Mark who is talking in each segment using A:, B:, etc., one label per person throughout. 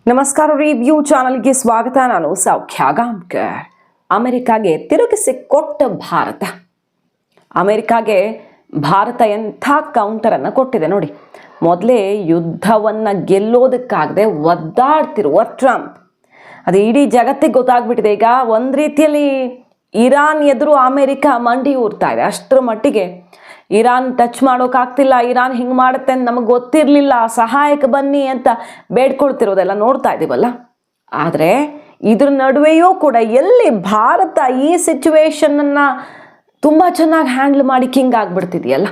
A: ನಮಸ್ಕಾರ. ರಿವ್ಯೂ ಚಾನಲ್ಗೆ ಸ್ವಾಗತ. ನಾನು ಸೌಖ್ಯ ಗಾಂವ್ಕರ್. ಅಮೆರಿಕಾಗೆ ತಿರುಗಿಸಿ ಕೊಟ್ಟ ಭಾರತ. ಅಮೆರಿಕಾಗೆ ಭಾರತ ಎಂಥ ಕೌಂಟರನ್ನು ಕೊಟ್ಟಿದೆ ನೋಡಿ. ಮೊದಲೇ ಯುದ್ಧವನ್ನು ಗೆಲ್ಲೋದಕ್ಕಾಗದೆ ಒದ್ದಾಡ್ತಿರುವ ಟ್ರಂಪ್, ಅದು ಇಡೀ ಜಗತ್ತಿಗೆ ಗೊತ್ತಾಗ್ಬಿಟ್ಟಿದೆ. ಈಗ ಒಂದು ರೀತಿಯಲ್ಲಿ ಇರಾನ್ ಎದುರು ಅಮೆರಿಕ ಮಂಡಿ ಊರ್ತಾ ಇದೆ. ಅಷ್ಟರ ಮಟ್ಟಿಗೆ ಇರಾನ್ ಟಚ್ ಮಾಡೋಕ್ಕಾಗ್ತಿಲ್ಲ, ಇರಾನ್ ಹಿಂಗೆ ಮಾಡುತ್ತೆ ಅಂತ ನಮಗೆ ಗೊತ್ತಿರಲಿಲ್ಲ, ಸಹಾಯಕ್ಕೆ ಬನ್ನಿ ಅಂತ ಬೇಡ್ಕೊಳ್ತಿರೋದೆಲ್ಲ ನೋಡ್ತಾ ಇದ್ದೀವಲ್ಲ. ಆದರೆ ಇದ್ರ ನಡುವೆಯೂ ಕೂಡ ಎಲ್ಲಿ ಭಾರತ ಈ ಸಿಚುವೇಶನನ್ನು ತುಂಬ ಚೆನ್ನಾಗಿ ಹ್ಯಾಂಡ್ಲ್ ಮಾಡಿ ಕಿಂಗ್ ಆಗಿಬಿಡ್ತಿದೆಯಲ್ಲ.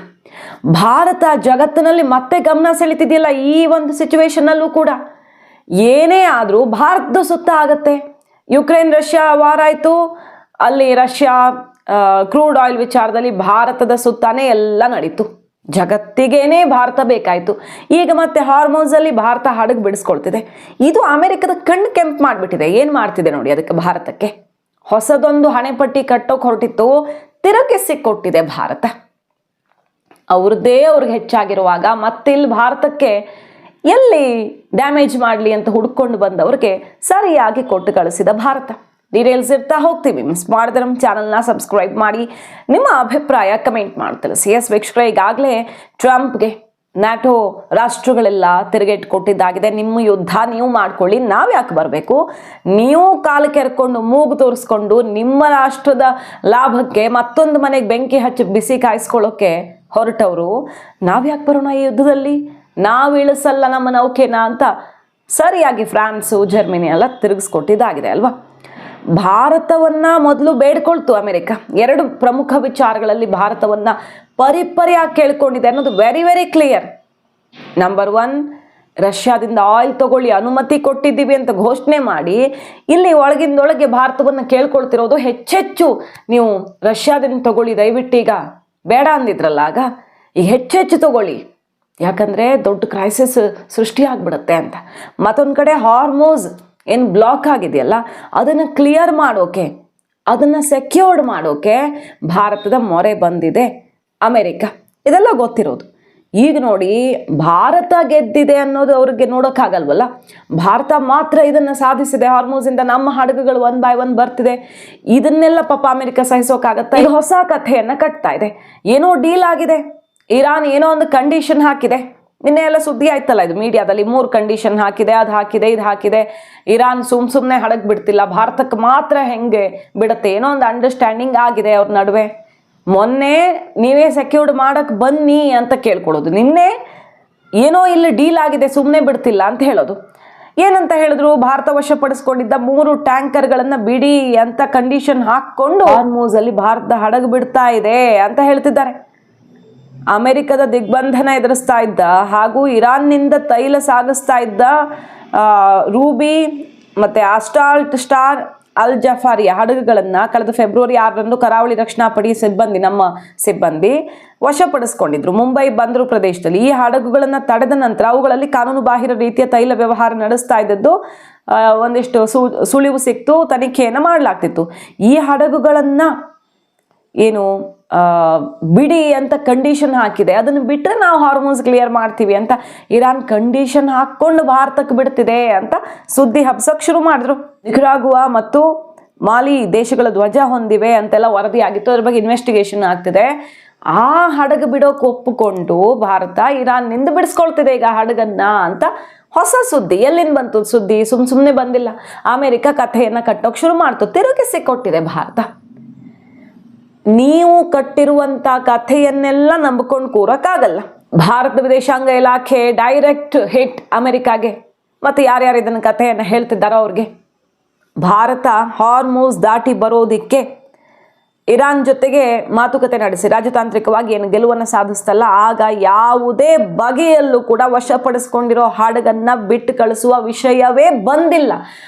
A: ಭಾರತ ಜಗತ್ತಿನಲ್ಲಿ ಮತ್ತೆ ಗಮನ ಸೆಳೀತಿದೆಯಲ್ಲ. ಈ ಒಂದು ಸಿಚುವೇಶನಲ್ಲೂ ಕೂಡ ಏನೇ ಆದರೂ ಭಾರತದ ಸುತ್ತ ಆಗತ್ತೆ. ಯುಕ್ರೇನ್ ರಷ್ಯಾ ವಾರ್ ಆಯಿತು, ಅಲ್ಲಿ ರಷ್ಯಾ ಕ್ರೂಡ್ ಆಯಿಲ್ ವಿಚಾರದಲ್ಲಿ ಭಾರತದ ಸುತ್ತಾನೇ ಎಲ್ಲ ನಡೀತು. ಜಗತ್ತಿಗೇನೆ ಭಾರತ ಬೇಕಾಯಿತು. ಈಗ ಮತ್ತೆ ಹಾರ್ಮೋನ್ಸಲ್ಲಿ ಭಾರತ ಹಡಗು ಬಿಡಿಸ್ಕೊಳ್ತಿದೆ. ಇದು ಅಮೆರಿಕದ ಕಣ್ಣು ಕೆಂಪು ಮಾಡಿಬಿಟ್ಟಿದೆ. ಏನು ಮಾಡ್ತಿದೆ ನೋಡಿ ಅದಕ್ಕೆ. ಭಾರತಕ್ಕೆ ಹೊಸದೊಂದು ಹಣೆಪಟ್ಟಿ ಕಟ್ಟೋಕೆ ಹೊರಟಿತ್ತು, ತಿರುಗಿಸಿ ಕೊಟ್ಟಿದೆ ಭಾರತ. ಅವ್ರದ್ದೇ ಅವ್ರಿಗೆ ಹೆಚ್ಚಾಗಿರುವಾಗ ಮತ್ತಿಲ್ಲಿ ಭಾರತಕ್ಕೆ ಎಲ್ಲಿ ಡ್ಯಾಮೇಜ್ ಮಾಡಲಿ ಅಂತ ಹುಡ್ಕೊಂಡು ಬಂದವ್ರಿಗೆ ಸರಿಯಾಗಿ ಕೊಟ್ಟು ಕಳಿಸಿದ ಭಾರತ. ಡೀಟೇಲ್ಸ್ ಇರ್ತಾ ಹೋಗ್ತೀವಿ. ಮಿಸ್ ಮಾಡಿದ್ರೆ ನಮ್ಮ ಚಾನಲ್ನ ಸಬ್ಸ್ಕ್ರೈಬ್ ಮಾಡಿ ನಿಮ್ಮ ಅಭಿಪ್ರಾಯ ಕಮೆಂಟ್ ಮಾಡಿ ತಿಳಿಸಿ. ಎಸ್ ವೀಕ್ಷಕರೇ, ಈಗಾಗಲೇ ಟ್ರಂಪ್ಗೆ ನ್ಯಾಟೋ ರಾಷ್ಟ್ರಗಳೆಲ್ಲ ತಿರುಗೇಟು ಕೊಟ್ಟಿದ್ದಾಗಿದೆ. ನಿಮ್ಮ ಯುದ್ಧ ನೀವು ಮಾಡ್ಕೊಳ್ಳಿ, ನಾವು ಯಾಕೆ ಬರಬೇಕು? ನೀವು ಕಾಲು ಕೆರ್ಕೊಂಡು ಮೂಗು ತೋರಿಸ್ಕೊಂಡು ನಿಮ್ಮ ರಾಷ್ಟ್ರದ ಲಾಭಕ್ಕೆ ಮತ್ತೊಂದು ಮನೆಗೆ ಬೆಂಕಿ ಹಚ್ಚಿ ಬಿಸಿ ಕಾಯಿಸ್ಕೊಳ್ಳೋಕೆ ಹೊರಟವರು ನಾವು ಯಾಕೆ ಬರೋಣ ಈ ಯುದ್ಧದಲ್ಲಿ? ನಾವು ಇಳಿಸಲ್ಲ ನಮ್ಮ ನೌಕೆನಾ ಅಂತ ಸರಿಯಾಗಿ ಫ್ರಾನ್ಸು ಜರ್ಮನಿ ಎಲ್ಲ ತಿರುಗಿಸ್ಕೊಟ್ಟಿದ್ದಾಗಿದೆ ಅಲ್ವಾ. ಭಾರತವನ್ನು ಮೊದಲು ಬೇಡ್ಕೊಳ್ತು ಅಮೆರಿಕ. ಎರಡು ಪ್ರಮುಖ ವಿಚಾರಗಳಲ್ಲಿ ಭಾರತವನ್ನು ಪರಿಪರಿಯಾಗಿ ಕೇಳ್ಕೊಂಡಿದೆ ಅನ್ನೋದು ವೆರಿ ವೆರಿ ಕ್ಲಿಯರ್. ನಂಬರ್ 1, ರಷ್ಯಾದಿಂದ ಆಯಿಲ್ ತಗೊಳ್ಳಿ ಅನುಮತಿ ಕೊಟ್ಟಿದ್ದೀವಿ ಅಂತ ಘೋಷಣೆ ಮಾಡಿ ಇಲ್ಲಿ ಒಳಗಿಂದೊಳಗೆ ಭಾರತವನ್ನು ಕೇಳ್ಕೊಳ್ತಿರೋದು ಹೆಚ್ಚೆಚ್ಚು ನೀವು ರಷ್ಯಾದಿಂದ ತಗೊಳ್ಳಿ ದಯವಿಟ್ಟು, ಈಗ ಬೇಡ ಅಂದಿದ್ರಲ್ಲ ಆಗ, ಈಗ ಹೆಚ್ಚೆಚ್ಚು ತಗೊಳ್ಳಿ, ಯಾಕಂದರೆ ದೊಡ್ಡ ಕ್ರೈಸಿಸ್ ಸೃಷ್ಟಿಯಾಗ್ಬಿಡುತ್ತೆ ಅಂತ. ಮತ್ತೊಂದು ಕಡೆ ಹಾರ್ಮೋಸ್ ಏನು ಬ್ಲಾಕ್ ಆಗಿದೆಯಲ್ಲ ಅದನ್ನು ಕ್ಲಿಯರ್ ಮಾಡೋಕೆ, ಅದನ್ನು ಸೆಕ್ಯೂರ್ಡ್ ಮಾಡೋಕೆ ಭಾರತದ ಮೊರೆ ಬಂದಿದೆ ಅಮೆರಿಕ. ಇದೆಲ್ಲ ಗೊತ್ತಿರೋದು. ಈಗ ನೋಡಿ, ಭಾರತ ಗೆದ್ದಿದೆ ಅನ್ನೋದು ಅವ್ರಿಗೆ ನೋಡೋಕ್ಕಾಗಲ್ವಲ್ಲ. ಭಾರತ ಮಾತ್ರ ಇದನ್ನು ಸಾಧಿಸಿದೆ. ಹಾರ್ಮೋಸಿಂದ ನಮ್ಮ ಹಡಗುಗಳು 1 by 1 ಬರ್ತಿದೆ. ಇದನ್ನೆಲ್ಲ ಪಾಪ ಅಮೆರಿಕ ಸಹಿಸೋಕ್ಕಾಗತ್ತಾ? ಇದು ಹೊಸ ಕಥೆಯನ್ನು ಕಟ್ತಾ ಇದೆ. ಏನೋ ಡೀಲ್ ಆಗಿದೆ. ಇರಾನ್ ಏನೋ ಒಂದು ಕಂಡೀಷನ್ ಹಾಕಿದೆ. ನಿನ್ನೆ ಎಲ್ಲ ಸುದ್ದಿ ಆಯ್ತಲ್ಲ ಇದು ಮೀಡಿಯಾದಲ್ಲಿ. 3 ಕಂಡೀಷನ್ ಹಾಕಿದೆ, ಅದು ಹಾಕಿದೆ, ಇದು ಹಾಕಿದೆ. ಇರಾನ್ ಸುಮ್ಮನೆ ಹಡಗ್ ಬಿಡ್ತಿಲ್ಲ, ಭಾರತಕ್ಕೆ ಮಾತ್ರ ಹೆಂಗೆ ಬಿಡುತ್ತೆ, ಏನೋ ಒಂದು ಅಂಡರ್ಸ್ಟ್ಯಾಂಡಿಂಗ್ ಆಗಿದೆ ಅವ್ರ ನಡುವೆ. ಮೊನ್ನೆ ನೀವೇ ಸೆಕ್ಯೂರ್ಡ್ ಮಾಡಕ್ಕೆ ಬನ್ನಿ ಅಂತ ಕೇಳ್ಕೊಳ್ಳೋದು, ನಿನ್ನೆ ಏನೋ ಇಲ್ಲಿ ಡೀಲ್ ಆಗಿದೆ ಸುಮ್ಮನೆ ಬಿಡ್ತಿಲ್ಲ ಅಂತ ಹೇಳೋದು. ಏನಂತ ಹೇಳಿದ್ರು? ಭಾರತ ವಶಪಡಿಸ್ಕೊಂಡಿದ್ದ 3 ಟ್ಯಾಂಕರ್ಗಳನ್ನು ಬಿಡಿ ಅಂತ ಕಂಡೀಷನ್ ಹಾಕ್ಕೊಂಡು ಹಾರ್ಮೋಸಲ್ಲಿ ಭಾರತದ ಹಡಗು ಬಿಡ್ತಾ ಇದೆ ಅಂತ ಹೇಳ್ತಿದ್ದಾರೆ. ಅಮೆರಿಕದ ದಿಗ್ಬಂಧನ ಎದುರಿಸ್ತಾ ಇದ್ದ ಹಾಗೂ ಇರಾನ್ನಿಂದ ತೈಲ ಸಾಗಿಸ್ತಾ ಇದ್ದ ರೂಬಿ ಮತ್ತು ಆಸ್ಟಾಲ್ಟ್ ಸ್ಟಾರ್ ಅಲ್ ಜಫಾರಿಯ ಹಡಗುಗಳನ್ನು ಕಳೆದ ಫೆಬ್ರವರಿ 6ರಂದು ಕರಾವಳಿ ರಕ್ಷಣಾ ಪಡೆ ಸಿಬ್ಬಂದಿ, ನಮ್ಮ ಸಿಬ್ಬಂದಿ ವಶಪಡಿಸ್ಕೊಂಡಿದ್ರು ಮುಂಬೈ ಬಂದರು ಪ್ರದೇಶದಲ್ಲಿ. ಈ ಹಡಗುಗಳನ್ನು ತಡೆದ ನಂತರ ಅವುಗಳಲ್ಲಿ ಕಾನೂನು ಬಾಹಿರ ರೀತಿಯ ತೈಲ ವ್ಯವಹಾರ ನಡೆಸ್ತಾ ಇದ್ದದ್ದು ಒಂದಿಷ್ಟು ಸುಳಿವು ಸಿಕ್ತು, ತನಿಖೆಯನ್ನು ಮಾಡಲಾಗ್ತಿತ್ತು. ಈ ಹಡಗುಗಳನ್ನು ಏನು ಬಿಡಿ ಅಂತ ಕಂಡೀಷನ್ ಹಾಕಿದೆ, ಅದನ್ನು ಬಿಟ್ಟರೆ ನಾವು ಹಾರ್ಮೋನ್ಸ್ ಕ್ಲಿಯರ್ ಮಾಡ್ತೀವಿ ಅಂತ ಇರಾನ್ ಕಂಡೀಷನ್ ಹಾಕ್ಕೊಂಡು ಭಾರತಕ್ಕೆ ಬಿಡ್ತಿದೆ ಅಂತ ಸುದ್ದಿ ಹಬ್ಸಕ್ಕೆ ಶುರು ಮಾಡಿದ್ರು. ನಿಕರಾಗುವಾ ಮತ್ತು ಮಾಲಿ ದೇಶಗಳ ಧ್ವಜ ಹೊಂದಿವೆ ಅಂತೆಲ್ಲ ವರದಿ ಆಗಿತ್ತು. ಅದ್ರ ಬಗ್ಗೆ ಇನ್ವೆಸ್ಟಿಗೇಷನ್ ಆಗ್ತಿದೆ. ಆ ಹಡಗು ಬಿಡೋಕೆ ಒಪ್ಪಿಕೊಂಡು ಭಾರತ ಇರಾನ್ನಿಂದ ಬಿಡಿಸ್ಕೊಳ್ತಿದೆ ಈಗ ಹಡಗನ್ನ ಅಂತ ಹೊಸ ಸುದ್ದಿ. ಎಲ್ಲಿಂದ ಬಂತು ಸುದ್ದಿ? ಸುಮ್ಮನೆ ಬಂದಿಲ್ಲ. ಅಮೆರಿಕ ಕಥೆಯನ್ನು ಕಟ್ಟೋಕೆ ಶುರು ಮಾಡ್ತು. ತಿರುಗಿಸಿ ಕೊಟ್ಟಿದೆ ಭಾರತ. ನೀವು ಕಟ್ಟಿರುವಂಥ ಕಥೆಯನ್ನೆಲ್ಲ ನಂಬಿಕೊಂಡು ಕೂರಕ್ಕಾಗಲ್ಲ. ಭಾರತ ವಿದೇಶಾಂಗ ಇಲಾಖೆ ಡೈರೆಕ್ಟ್ ಹಿಟ್ ಅಮೆರಿಕಾಗೆ. ಮತ್ತು ಯಾರ್ಯಾರು ಇದನ್ನು ಕಥೆಯನ್ನು ಹೇಳ್ತಿದ್ದಾರೋ ಅವ್ರಿಗೆ. ಭಾರತ ಹಾರ್ಮೋಸ್ ದಾಟಿ ಬರೋದಿಕ್ಕೆ ಇರಾನ್ ಜೊತೆಗೆ ಮಾತುಕತೆ ನಡೆಸಿ ರಾಜತಾಂತ್ರಿಕವಾಗಿ ಏನು ಗೆಲುವನ್ನು ಸಾಧಿಸ್ತಲ್ಲ, ಆಗ ಯಾವುದೇ ಬಗೆಯಲ್ಲೂ ಕೂಡ ವಶಪಡಿಸ್ಕೊಂಡಿರೋ ಹಡಗನ್ನು ಬಿಟ್ಟು ಕಳಿಸುವ ವಿಷಯವೇ ಬಂದಿಲ್ಲ.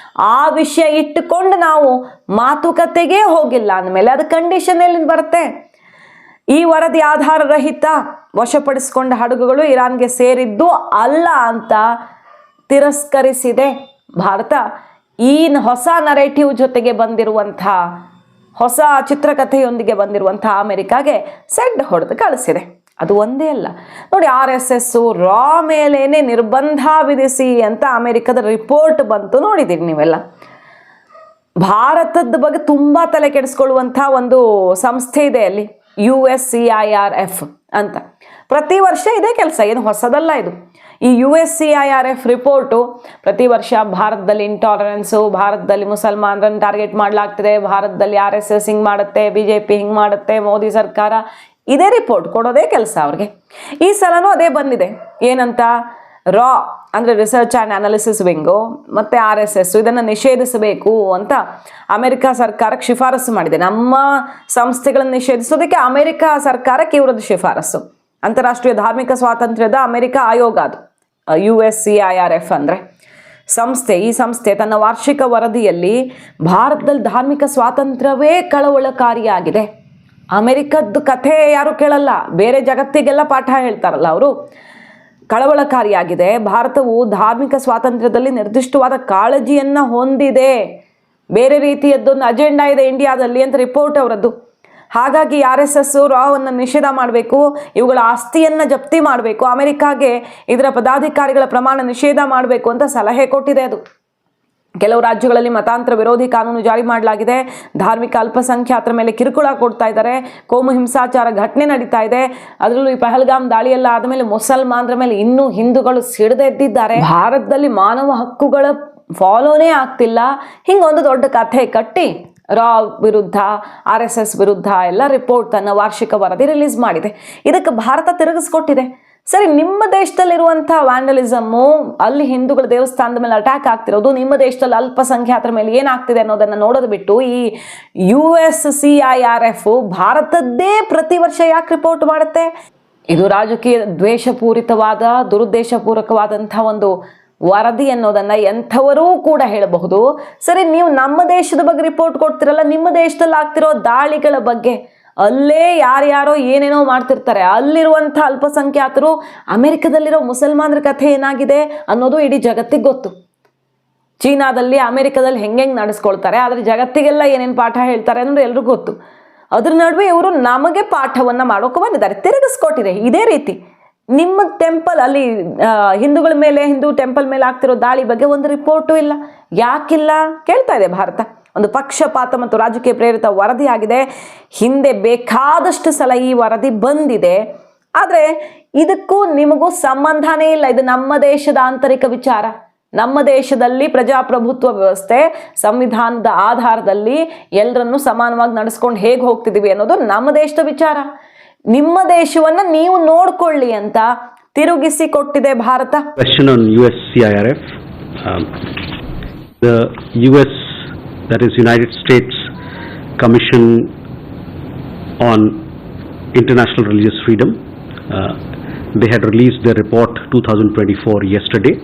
A: ಆ ವಿಷಯ ಇಟ್ಟುಕೊಂಡು ನಾವು ಮಾತುಕತೆಗೆ ಹೋಗಿಲ್ಲ ಅಂದಮೇಲೆ ಅದು ಕಂಡೀಷನ್ ಎಲ್ಲಿಂದ ಬರುತ್ತೆ? ಈ ವರದಿ ಆಧಾರ ರಹಿತ, ವಶಪಡಿಸಿಕೊಂಡ ಹಡಗುಗಳು ಇರಾನ್ಗೆ ಸೇರಿದ್ದು ಅಲ್ಲ ಅಂತ ತಿರಸ್ಕರಿಸಿದೆ ಭಾರತ. ಈ ಹೊಸ ನರೇಟಿವ್ ಜೊತೆಗೆ ಬಂದಿರುವಂಥ, ಹೊಸ ಚಿತ್ರಕಥೆಯೊಂದಿಗೆ ಬಂದಿರುವಂಥ ಅಮೆರಿಕಾಗೆ ಸೆಡ್ ಹೊಡೆದು ಕಳಿಸಿದೆ. ಅದು ಒಂದೇ ಅಲ್ಲ ನೋಡಿ, RSS ರಾ ಮೇಲೇನೆ ನಿರ್ಬಂಧ ವಿಧಿಸಿ ಅಂತ ಅಮೆರಿಕದ ರಿಪೋರ್ಟ್ ಬಂತು, ನೋಡಿದ್ದೀರಿ ನೀವೆಲ್ಲ. ಭಾರತದ ಬಗ್ಗೆ ತುಂಬ ತಲೆ ಕೆಡಿಸ್ಕೊಳ್ಳುವಂಥ ಒಂದು ಸಂಸ್ಥೆ ಇದೆ ಅಲ್ಲಿ, USCIRF ಅಂತ. ಪ್ರತಿ ವರ್ಷ ಇದೇ ಕೆಲಸ, ಏನು ಹೊಸದಲ್ಲ ಇದು. ಈ USCIRF ರಿಪೋರ್ಟು ಪ್ರತಿ ವರ್ಷ ಭಾರತದಲ್ಲಿ ಇಂಟಾಲರೆನ್ಸು, ಭಾರತದಲ್ಲಿ ಮುಸಲ್ಮಾನರನ್ನು ಟಾರ್ಗೆಟ್ ಮಾಡಲಾಗ್ತಿದೆ, ಭಾರತದಲ್ಲಿ RSS ಹಿಂಗೆ ಮಾಡುತ್ತೆ, BJP ಹಿಂಗೆ ಮಾಡುತ್ತೆ, ಮೋದಿ ಸರ್ಕಾರ, ಇದೇ ರಿಪೋರ್ಟ್ ಕೊಡೋದೇ ಕೆಲಸ ಅವ್ರಿಗೆ. ಈ ಸಲನೂ ಅದೇ ಬಂದಿದೆ. ಏನಂತ? ರಾ ಅಂದರೆ ರಿಸರ್ಚ್ ಆ್ಯಂಡ್ ಅನಾಲಿಸಿಸ್ ವಿಂಗು ಮತ್ತು RSS ಇದನ್ನು ನಿಷೇಧಿಸಬೇಕು ಅಂತ ಅಮೆರಿಕ ಸರ್ಕಾರಕ್ಕೆ ಶಿಫಾರಸು ಮಾಡಿದೆ. ನಮ್ಮ ಸಂಸ್ಥೆಗಳನ್ನು ನಿಷೇಧಿಸೋದಕ್ಕೆ ಅಮೆರಿಕ ಸರ್ಕಾರಕ್ಕೆ ಇವರದ್ದು ಶಿಫಾರಸು. ಅಂತಾರಾಷ್ಟ್ರೀಯ ಧಾರ್ಮಿಕ ಸ್ವಾತಂತ್ರ್ಯದ ಅಮೆರಿಕ ಆಯೋಗ ಅದು, USCIRF ಅಂದರೆ ಸಂಸ್ಥೆ. ಈ ಸಂಸ್ಥೆ ತನ್ನ ವಾರ್ಷಿಕ ವರದಿಯಲ್ಲಿ ಭಾರತದಲ್ಲಿ ಧಾರ್ಮಿಕ ಸ್ವಾತಂತ್ರ್ಯವೇ ಕಳವಳಕಾರಿಯಾಗಿದೆ. ಅಮೆರಿಕದ್ದು ಕಥೆ ಯಾರು ಕೇಳಲ್ಲ, ಬೇರೆ ಜಗತ್ತಿಗೆಲ್ಲ ಪಾಠ ಹೇಳ್ತಾರಲ್ಲ ಅವರು. ಕಳವಳಕಾರಿಯಾಗಿದೆ, ಭಾರತವು ಧಾರ್ಮಿಕ ಸ್ವಾತಂತ್ರ್ಯದಲ್ಲಿ ನಿರ್ದಿಷ್ಟವಾದ ಕಾಳಜಿಯನ್ನು ಹೊಂದಿದೆ, ಬೇರೆ ರೀತಿಯದ್ದೊಂದು ಅಜೆಂಡಾ ಇದೆ ಇಂಡಿಯಾದಲ್ಲಿ ಅಂತ ರಿಪೋರ್ಟ್ ಅವರದ್ದು. ಹಾಗಾಗಿ RSS ರಾವನ್ನು ನಿಷೇಧ ಮಾಡಬೇಕು, ಇವುಗಳ ಆಸ್ತಿಯನ್ನು ಜಪ್ತಿ ಮಾಡಬೇಕು, ಅಮೆರಿಕಾಗೆ ಇದರ ಪದಾಧಿಕಾರಿಗಳ ಪ್ರಮಾಣ ನಿಷೇಧ ಮಾಡಬೇಕು ಅಂತ ಸಲಹೆ ಕೊಟ್ಟಿದೆ ಅದು. ಕೆಲವು ರಾಜ್ಯಗಳಲ್ಲಿ ಮತಾಂತರ ವಿರೋಧಿ ಕಾನೂನು ಜಾರಿ ಮಾಡಲಾಗಿದೆ, ಧಾರ್ಮಿಕ ಅಲ್ಪಸಂಖ್ಯಾತರ ಮೇಲೆ ಕಿರುಕುಳ ಕೊಡ್ತಾ ಇದ್ದಾರೆ, ಕೋಮು ಹಿಂಸಾಚಾರ ಘಟನೆ ನಡೀತಾ ಇದೆ. ಅದರಲ್ಲೂ ಈ ಪಹಲ್ಗಾಮ್ ದಾಳಿಯೆಲ್ಲ ಆದಮೇಲೆ ಮುಸಲ್ಮಾನರ ಮೇಲೆ ಇನ್ನೂ ಹಿಂದೂಗಳು ಸಿಡಿದೆದ್ದಿದ್ದಾರೆ. ಭಾರತದಲ್ಲಿ ಮಾನವ ಹಕ್ಕುಗಳ ಫಾಲೋನೇ ಆಗ್ತಿಲ್ಲ. ಹಿಂಗೊಂದು ದೊಡ್ಡ ಕಥೆ ಕಟ್ಟಿ ರಾ ವಿರುದ್ಧ, RSS ವಿರುದ್ಧ ಎಲ್ಲ ರಿಪೋರ್ಟ್ ತನ್ನ ವಾರ್ಷಿಕ ವರದಿ ರಿಲೀಸ್ ಮಾಡಿದೆ. ಇದಕ್ಕೆ ಭಾರತ ತಿರುಗಿಸ್ಕೊಟ್ಟಿದೆ. ಸರಿ, ನಿಮ್ಮ ದೇಶದಲ್ಲಿರುವಂಥ ವ್ಯಾಂಡಲಿಸಮ್ಮು, ಅಲ್ಲಿ ಹಿಂದೂಗಳ ದೇವಸ್ಥಾನದ ಮೇಲೆ ಅಟ್ಯಾಕ್ ಆಗ್ತಿರೋದು, ನಿಮ್ಮ ದೇಶದಲ್ಲಿ ಅಲ್ಪಸಂಖ್ಯಾತರ ಮೇಲೆ ಏನಾಗ್ತಿದೆ ಅನ್ನೋದನ್ನು ನೋಡೋದು ಬಿಟ್ಟು ಈ USCIRF ಭಾರತದ್ದೇ ಪ್ರತಿ ವರ್ಷ ಯಾಕೆ ರಿಪೋರ್ಟ್ ಮಾಡುತ್ತೆ? ಇದು ರಾಜಕೀಯ ದ್ವೇಷಪೂರಿತವಾದ, ದುರುದ್ದೇಶಪೂರ್ವಕವಾದಂಥ ಒಂದು ವರದಿ ಅನ್ನೋದನ್ನು ಎಂಥವರೂ ಕೂಡ ಹೇಳಬಹುದು. ಸರಿ, ನೀವು ನಮ್ಮ ದೇಶದ ಬಗ್ಗೆ ರಿಪೋರ್ಟ್ ಕೊಡ್ತಿರಲ್ಲ, ನಿಮ್ಮ ದೇಶದಲ್ಲಿ ಆಗ್ತಿರೋ ದಾಳಿಗಳ ಬಗ್ಗೆ, ಅಲ್ಲೇ ಯಾರ್ಯಾರೋ ಏನೇನೋ ಮಾಡ್ತಿರ್ತಾರೆ, ಅಲ್ಲಿರುವಂಥ ಅಲ್ಪಸಂಖ್ಯಾತರು, ಅಮೆರಿಕದಲ್ಲಿರೋ ಮುಸಲ್ಮಾನರ ಕಥೆ ಏನಾಗಿದೆ ಅನ್ನೋದು ಇಡೀ ಜಗತ್ತಿಗೆ ಗೊತ್ತು. ಚೀನಾದಲ್ಲಿ, ಅಮೆರಿಕದಲ್ಲಿ ಹೆಂಗೆ ನಡೆಸ್ಕೊಳ್ತಾರೆ, ಆದರೆ ಜಗತ್ತಿಗೆಲ್ಲ ಏನೇನು ಪಾಠ ಹೇಳ್ತಾರೆ ಅನ್ನೋದು ಎಲ್ರಿಗೂ ಗೊತ್ತು. ಅದ್ರ ನಡುವೆ ಇವರು ನಮಗೆ ಪಾಠವನ್ನು ಮಾಡೋಕೆ ಬಂದಿದ್ದಾರೆ, ತಿರುಗಿಸ್ಕೊಟ್ಟಿದೆ. ಇದೇ ರೀತಿ ನಿಮ್ಮ ಟೆಂಪಲ್ ಅಲ್ಲಿ ಹಿಂದೂಗಳ ಮೇಲೆ, ಹಿಂದೂ ಟೆಂಪಲ್ ಮೇಲೆ ಆಗ್ತಿರೋ ದಾಳಿ ಬಗ್ಗೆ ಒಂದು ರಿಪೋರ್ಟು ಇಲ್ಲ. ಯಾಕಿಲ್ಲ ಕೇಳ್ತಾ ಇದೆ ಭಾರತ. ಒಂದು ಪಕ್ಷಪಾತ ಮತ್ತು ರಾಜಕೀಯ ಪ್ರೇರಿತ ವರದಿ ಆಗಿದೆ. ಹಿಂದೆ ಬೇಕಾದಷ್ಟು ಸಲ ಈ ವರದಿ ಬಂದಿದೆ, ಆದರೆ ಇದಕ್ಕೂ ನಿಮಗೂ ಸಂಬಂಧನೇ ಇಲ್ಲ. ಇದು ನಮ್ಮ ದೇಶದ ಆಂತರಿಕ ವಿಚಾರ. ನಮ್ಮ ದೇಶದಲ್ಲಿ ಪ್ರಜಾಪ್ರಭುತ್ವ ವ್ಯವಸ್ಥೆ, ಸಂವಿಧಾನದ ಆಧಾರದಲ್ಲಿ ಎಲ್ಲರನ್ನೂ ಸಮಾನವಾಗಿ ನಡೆಸ್ಕೊಂಡು ಹೇಗೆ ಹೋಗ್ತಿದ್ದೀವಿ ಅನ್ನೋದು ನಮ್ಮ ದೇಶದ ವಿಚಾರ. ನಿಮ್ಮ ದೇಶವನ್ನು ನೀವು ನೋಡ್ಕೊಳ್ಳಿ ಅಂತ ತಿರುಗಿಸಿ ಕೊಟ್ಟಿದೆ Bharat.
B: Question on USCIRF. The US, that is United States Commission on International Religious Freedom, they had released their report 2024 yesterday.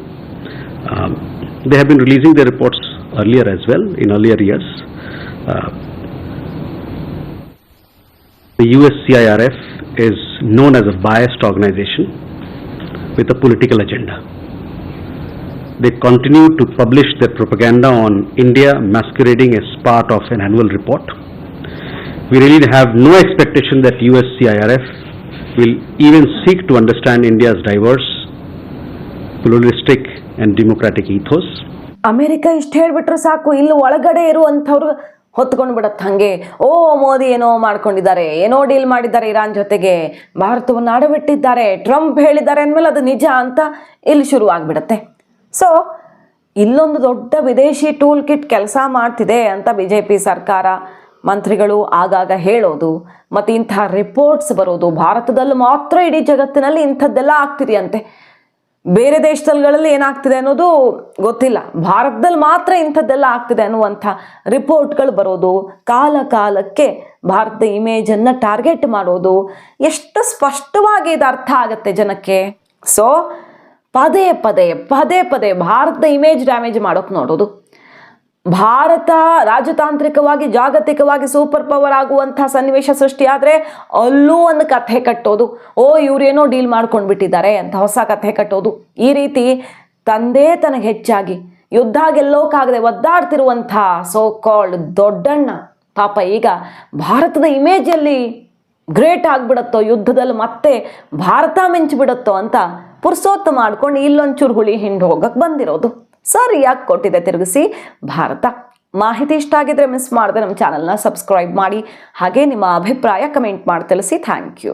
B: They have been releasing their reports earlier as well, in earlier years. The USCIRF is known as a biased organization with a political agenda. They continue to publish their propaganda on India, masquerading as part of an annual report. We really have no expectation that USCIRF will even seek to understand India's diverse, pluralistic and democratic ethos.
A: America ಇಷ್ಟು ಹೇಳ್ಬಿಟ್ರೆ ಸಾಕು, ಇಲ್ಲಿ ಒಳಗಡೆ ಇರುವಂಥವ್ರು ಹೊತ್ಕೊಂಡು ಬಿಡತ್ತೆ ಹಾಗೆ. ಓ, ಮೋದಿ ಏನೋ ಮಾಡ್ಕೊಂಡಿದ್ದಾರೆ, ಏನೋ ಡೀಲ್ ಮಾಡಿದ್ದಾರೆ ಇರಾನ್ ಜೊತೆಗೆ, ಭಾರತವನ್ನು ಅಡವಿಟ್ಟಿದ್ದಾರೆ, ಟ್ರಂಪ್ ಹೇಳಿದ್ದಾರೆ ಅಂದಮೇಲೆ ಅದು ನಿಜ ಅಂತ ಇಲ್ಲಿ ಶುರು ಆಗಿಬಿಡತ್ತೆ. ಸೊ ಇಲ್ಲೊಂದು ದೊಡ್ಡ ವಿದೇಶಿ ಟೂಲ್ ಕಿಟ್ ಕೆಲಸ ಮಾಡ್ತಿದೆ ಅಂತ BJP ಸರ್ಕಾರ, ಮಂತ್ರಿಗಳು ಆಗಾಗ ಹೇಳೋದು, ಮತ್ತು ಇಂಥ ರಿಪೋರ್ಟ್ಸ್ ಬರೋದು. ಭಾರತದಲ್ಲಿ ಮಾತ್ರ ಇಡೀ ಜಗತ್ತಿನಲ್ಲಿ ಇಂಥದ್ದೆಲ್ಲ ಆಗ್ತಿದೆಯಂತೆ, ಬೇರೆ ದೇಶಗಳಲ್ಲಿ ಏನಾಗ್ತಿದೆ ಅನ್ನೋದು ಗೊತ್ತಿಲ್ಲ, ಭಾರತದಲ್ಲಿ ಮಾತ್ರ ಇಂಥದ್ದೆಲ್ಲ ಆಗ್ತಿದೆ ಅನ್ನುವಂಥ ರಿಪೋರ್ಟ್ಗಳು ಬರೋದು, ಕಾಲ ಕಾಲಕ್ಕೆ ಭಾರತದ ಇಮೇಜನ್ನು ಟಾರ್ಗೆಟ್ ಮಾಡೋದು, ಎಷ್ಟು ಸ್ಪಷ್ಟವಾಗಿ ಇದು ಅರ್ಥ ಆಗುತ್ತೆ ಜನಕ್ಕೆ. ಸೊ ಪದೇ ಪದೇ ಪದೇ ಪದೇ ಭಾರತದ ಇಮೇಜ್ ಡ್ಯಾಮೇಜ್ ಮಾಡೋಕೆ ನೋಡೋದು. ಭಾರತ ರಾಜತಾಂತ್ರಿಕವಾಗಿ, ಜಾಗತಿಕವಾಗಿ ಸೂಪರ್ ಪವರ್ ಆಗುವಂಥ ಸನ್ನಿವೇಶ ಸೃಷ್ಟಿಯಾದರೆ ಅಲ್ಲೂ ಒಂದು ಕಥೆ ಕಟ್ಟೋದು. ಓ, ಇವರೇನೋ ಡೀಲ್ ಮಾಡ್ಕೊಂಡು ಬಿಟ್ಟಿದ್ದಾರೆ ಅಂತ ಹೊಸ ಕಥೆ ಕಟ್ಟೋದು. ಈ ರೀತಿ ತಂದೆ ತನಗೆ ಹೆಚ್ಚಾಗಿ ಯುದ್ಧ ಗೆಲ್ಲೋಕ್ಕಾಗದೆ ಒದ್ದಾಡ್ತಿರುವಂಥ ಸೋ ಕಾಲ್ಡ್ ದೊಡ್ಡಣ್ಣ ಪಾಪ ಈಗ ಭಾರತದ ಇಮೇಜಲ್ಲಿ ಗ್ರೇಟ್ ಆಗಿಬಿಡತ್ತೋ, ಯುದ್ಧದಲ್ಲಿ ಮತ್ತೆ ಭಾರತ ಮಿಂಚಿಬಿಡತ್ತೋ ಅಂತ ಪುರ್ಸೊತ್ತು ಮಾಡ್ಕೊಂಡು ಇಲ್ಲೊಂಚೂರು ಹುಳಿ ಹಿಂಡು ಹೋಗಕ್ಕೆ ಬಂದಿರೋದು. ಸರಿಯಾಗಿ ಕೊಟ್ಟಿದೆ ತಿರುಗಿಸಿ ಭಾರತ. ಮಾಹಿತಿ ಇಷ್ಟ ಆಗಿದ್ರೆ ಮಿಸ್ ಮಾಡದೆ ನಮ್ಮ ಚಾನಲ್ನ ಸಬ್ಸ್ಕ್ರೈಬ್ ಮಾಡಿ, ಹಾಗೆ ನಿಮ್ಮ ಅಭಿಪ್ರಾಯ ಕಮೆಂಟ್ ಮಾಡಿ ತಿಳಿಸಿ. Thank you.